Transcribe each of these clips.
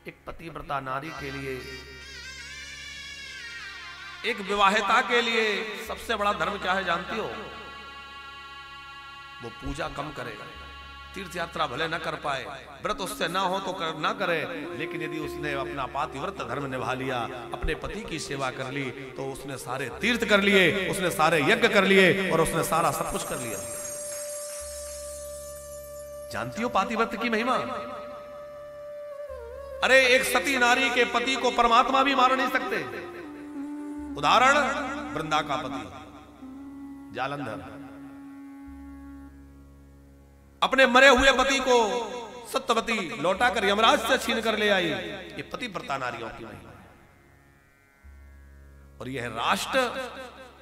एक पतिव्रता नारी के लिए, एक विवाहिता के लिए सबसे बड़ा धर्म क्या है जानती हो? वो पूजा कम करे, तीर्थ यात्रा भले न कर पाए, व्रत उससे ना हो तो ना करे, लेकिन यदि उसने अपना पातिव्रत धर्म निभा लिया, अपने पति की सेवा कर ली, तो उसने सारे तीर्थ कर लिए, उसने सारे यज्ञ कर लिए और उसने सारा सब कुछ कर लिया। जानती हो पातिव्रत की महिमा? अरे एक सती नारी के पति को परमात्मा भी मार नहीं सकते। उदाहरण वृंदा का पति जालंधर अपने मरे हुए पति को सत्यवती लौटाकर यमराज से छीन कर ले आई। ये पतिव्रता नारियों की महिमा है। और यह राष्ट्र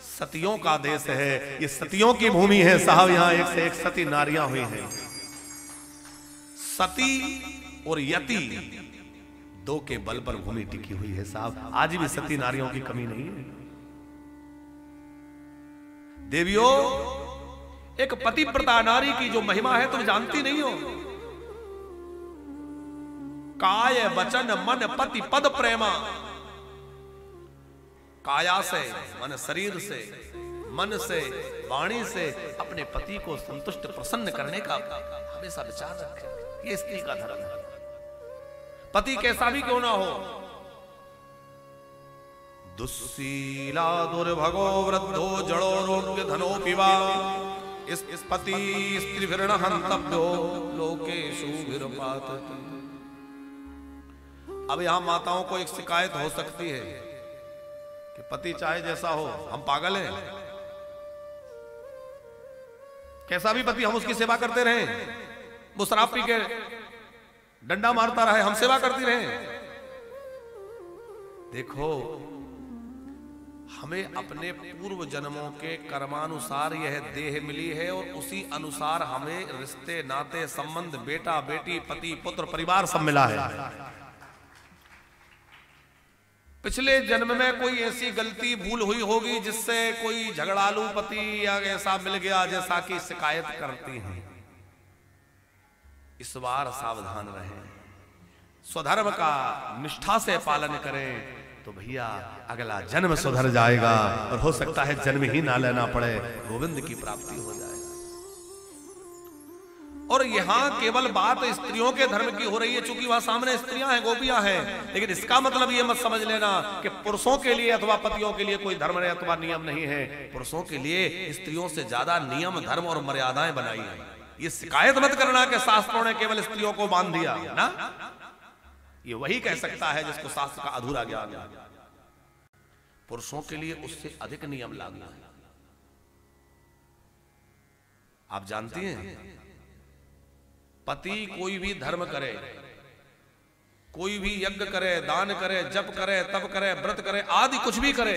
सतियों का देश है, ये सतियों की भूमि है साहब। यहां एक से एक सती नारियां हुई हैं। सती और यति दो के बल पर भूमि टिकी हुई है साहब। आज भी सती नारियों की कमी नहीं है। देवियों, एक पतिव्रता नारी की जो महिमा है तुम जानती नहीं हो। काय वचन मन पति पद प्रेमा। काया से मन, शरीर से, मन से, वाणी से अपने पति को संतुष्ट प्रसन्न करने का हमेशा विचार रखें। ये स्त्री का धर्म है। पति कैसा भी क्यों ना हो, दुस्सीला दुर्भगो वृद्धो जड़ो रोग्य धनो पिवा इस पति स्त्रीभिर्न हन्तव्यो लोकेषु विरपातति। अब यहां माताओं को एक शिकायत हो सकती है कि पति चाहे जैसा हो, हम पागल हैं? कैसा भी पति हम उसकी सेवा करते रहे, वो शराब पी के डंडा मारता रहे, हम सेवा करती रहे? देखो, हमें अपने पूर्व जन्मों के कर्मानुसार यह देह मिली है और उसी अनुसार हमें रिश्ते, नाते, संबंध, बेटा बेटी, पति पुत्र, परिवार सब मिला है। पिछले जन्म में कोई ऐसी गलती भूल हुई होगी जिससे कोई झगड़ालू पति या ऐसा मिल गया जैसा कि शिकायत करती हैं। इस बार सावधान रहें, स्वधर्म का निष्ठा से पालन करें, तो भैया अगला जन्म सुधर जाएगा और हो सकता है जन्म ही ना लेना पड़े, गोविंद की प्राप्ति हो जाए। और यहां केवल बात स्त्रियों के धर्म की हो रही है, चूंकि वहां सामने स्त्रियां हैं, गोपियां हैं, लेकिन इसका मतलब ये मत समझ लेना कि पुरुषों के लिए अथवा पतियों के लिए कोई धर्म अथवा नियम नहीं है। पुरुषों के लिए स्त्रियों से ज्यादा नियम, धर्म और मर्यादाएं बनाई हैं। ये शिकायत मत करना कि शास्त्रों ने केवल स्त्रियों को बांध दिया ना। ये वही कह सकता है जिसको शास्त्र का अधूरा ज्ञान है। पुरुषों के लिए उससे अधिक नियम लागू है। आप जानती हैं, पति कोई भी धर्म करे, कोई भी यज्ञ करे, दान करे, जप करे, तप करे, व्रत करे, आदि कुछ भी करे,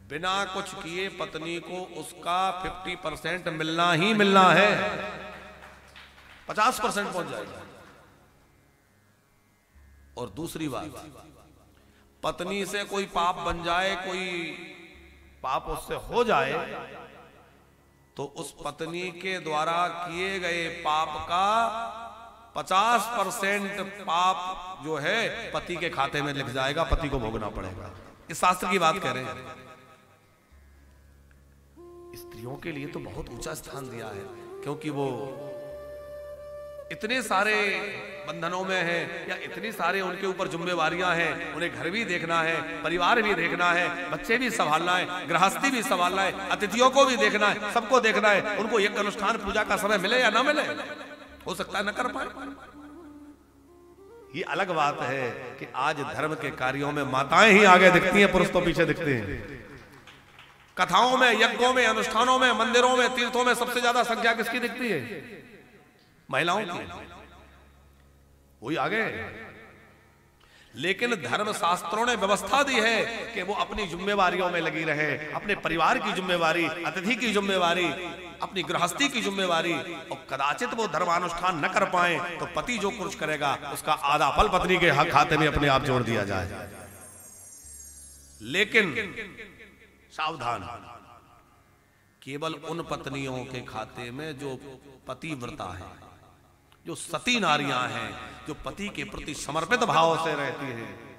बिना कुछ किए पत्नी को उसका 50% मिलना ही मिलना है। 50% पहुंच जाएगा। और दूसरी बात, पत्नी से कोई पाप बन जाए, कोई पाप उससे हो जाए, तो उस पत्नी के द्वारा किए गए पाप का 50% पाप जो है पति के खाते में लिख जाएगा, पति को भोगना पड़ेगा। इस शास्त्र की बात कह रहे हैं। स्त्रियों के लिए तो बहुत ऊंचा स्थान दिया है, क्योंकि वो इतने सारे बंधनों में है, या इतनी सारे उनके ऊपर जिम्मेवारियां हैं। उन्हें घर भी देखना है, परिवार भी देखना है, बच्चे भी संभालना है, गृहस्थी भी संभालना है, अतिथियों को भी देखना है, सबको देखना है। उनको एक अनुष्ठान पूजा का समय मिले या ना मिले, हो सकता है न कर पाए। ये अलग बात है कि आज धर्म के कार्यों में माताएं ही आगे दिखती हैं, पुरुष तो पीछे दिखते हैं। कथाओं में, यज्ञों में, अनुष्ठानों में, मंदिरों में, तीर्थों में सबसे ज्यादा संख्या किसकी दिखती है? महिलाओं की। वही आगे। लेकिन धर्म शास्त्रों ने व्यवस्था दी है कि वो अपनी जिम्मेवारियों में लगी रहे, अपने परिवार की जिम्मेवारी, अतिथि की जिम्मेवारी, अपनी गृहस्थी की जिम्मेवारी। और कदाचित वो धर्मानुष्ठान न कर पाए तो पति जो कुछ करेगा उसका आधा फल पत्नी के खाते में अपने आप जोड़ दिया जाए। लेकिन सावधान, केवल उन पत्नियों के खाते में जो पतिव्रता है, जो सती नारियां हैं, जो पति के प्रति समर्पित भाव से रहती हैं,